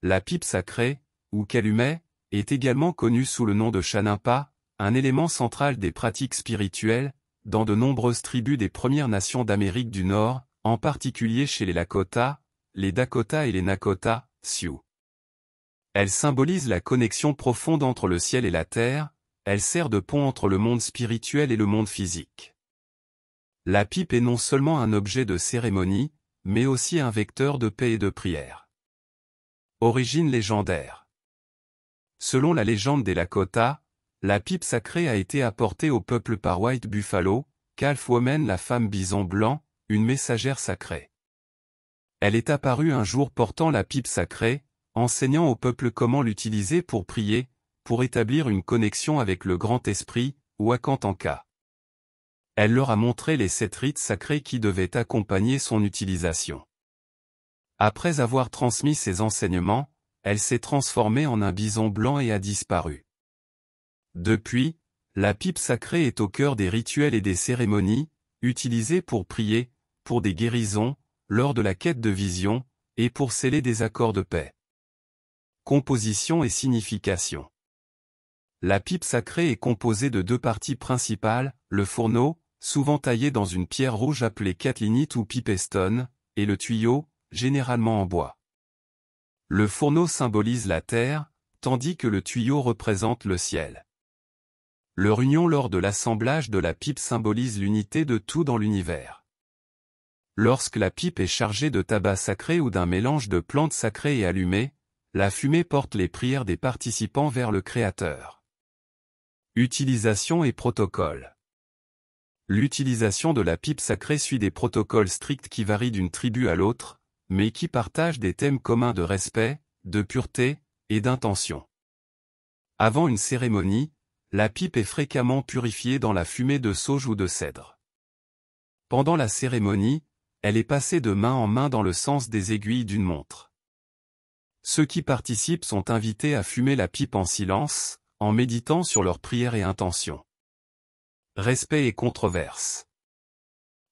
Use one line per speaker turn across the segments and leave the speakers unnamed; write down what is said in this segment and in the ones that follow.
La pipe sacrée, ou calumet, est également connue sous le nom de chanimpa, un élément central des pratiques spirituelles, dans de nombreuses tribus des Premières Nations d'Amérique du Nord, en particulier chez les Lakota, les Dakota et les Nakota, Sioux. Elle symbolise la connexion profonde entre le ciel et la terre, elle sert de pont entre le monde spirituel et le monde physique. La pipe est non seulement un objet de cérémonie, mais aussi un vecteur de paix et de prière. Origine légendaire. Selon la légende des Lakota, la pipe sacrée a été apportée au peuple par White Buffalo, Calf Woman, la femme bison blanc, une messagère sacrée. Elle est apparue un jour portant la pipe sacrée, enseignant au peuple comment l'utiliser pour prier, pour établir une connexion avec le Grand Esprit, ou Akantanka. Elle leur a montré les 7 rites sacrés qui devaient accompagner son utilisation. Après avoir transmis ses enseignements, elle s'est transformée en un bison blanc et a disparu. Depuis, la pipe sacrée est au cœur des rituels et des cérémonies, utilisée pour prier, pour des guérisons, lors de la quête de vision, et pour sceller des accords de paix. Composition et signification. La pipe sacrée est composée de 2 parties principales, le fourneau, souvent taillé dans une pierre rouge appelée catlinite ou pipestone, et le tuyau, généralement en bois. Le fourneau symbolise la terre, tandis que le tuyau représente le ciel. Leur union lors de l'assemblage de la pipe symbolise l'unité de tout dans l'univers. Lorsque la pipe est chargée de tabac sacré ou d'un mélange de plantes sacrées et allumées, la fumée porte les prières des participants vers le Créateur. Utilisation et protocole. L'utilisation de la pipe sacrée suit des protocoles stricts qui varient d'une tribu à l'autre, mais qui partagent des thèmes communs de respect, de pureté, et d'intention. Avant une cérémonie, la pipe est fréquemment purifiée dans la fumée de sauge ou de cèdre. Pendant la cérémonie, elle est passée de main en main dans le sens des aiguilles d'une montre. Ceux qui participent sont invités à fumer la pipe en silence, en méditant sur leurs prières et intentions. Respect et controverse.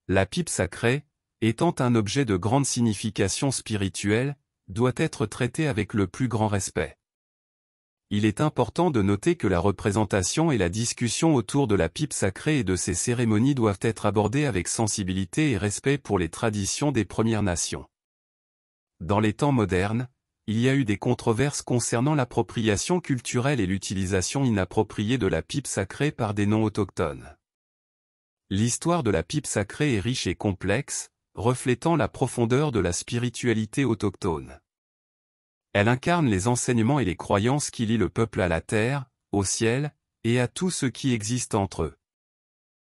La pipe sacrée, étant un objet de grande signification spirituelle, doit être traitée avec le plus grand respect. Il est important de noter que la représentation et la discussion autour de la pipe sacrée et de ses cérémonies doivent être abordées avec sensibilité et respect pour les traditions des Premières Nations. Dans les temps modernes, il y a eu des controverses concernant l'appropriation culturelle et l'utilisation inappropriée de la pipe sacrée par des non-autochtones. L'histoire de la pipe sacrée est riche et complexe, reflétant la profondeur de la spiritualité autochtone. Elle incarne les enseignements et les croyances qui lient le peuple à la terre, au ciel, et à tout ce qui existe entre eux.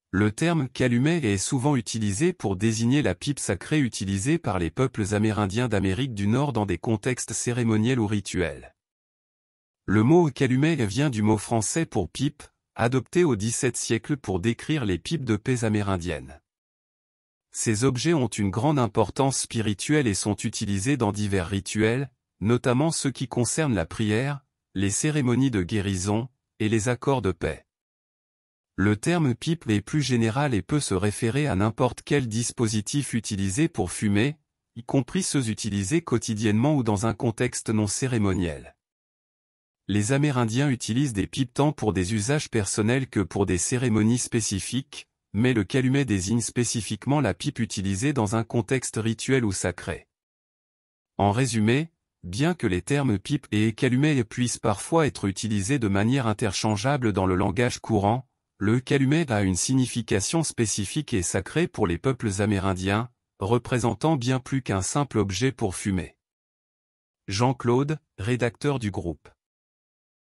Le terme calumet est souvent utilisé pour désigner la pipe sacrée utilisée par les peuples amérindiens d'Amérique du Nord dans des contextes cérémoniels ou rituels. Le mot calumet vient du mot français pour pipe, adopté au XVIIe siècle pour décrire les pipes de paix amérindiennes. Ces objets ont une grande importance spirituelle et sont utilisés dans divers rituels, notamment ceux qui concernent la prière, les cérémonies de guérison, et les accords de paix. Le terme pipe est plus général et peut se référer à n'importe quel dispositif utilisé pour fumer, y compris ceux utilisés quotidiennement ou dans un contexte non cérémoniel. Les Amérindiens utilisent des pipes tant pour des usages personnels que pour des cérémonies spécifiques, mais le calumet désigne spécifiquement la pipe utilisée dans un contexte rituel ou sacré. En résumé, bien que les termes pipe et calumet puissent parfois être utilisés de manière interchangeable dans le langage courant, le calumet a une signification spécifique et sacrée pour les peuples amérindiens, représentant bien plus qu'un simple objet pour fumer. Jean-Claude, rédacteur du groupe.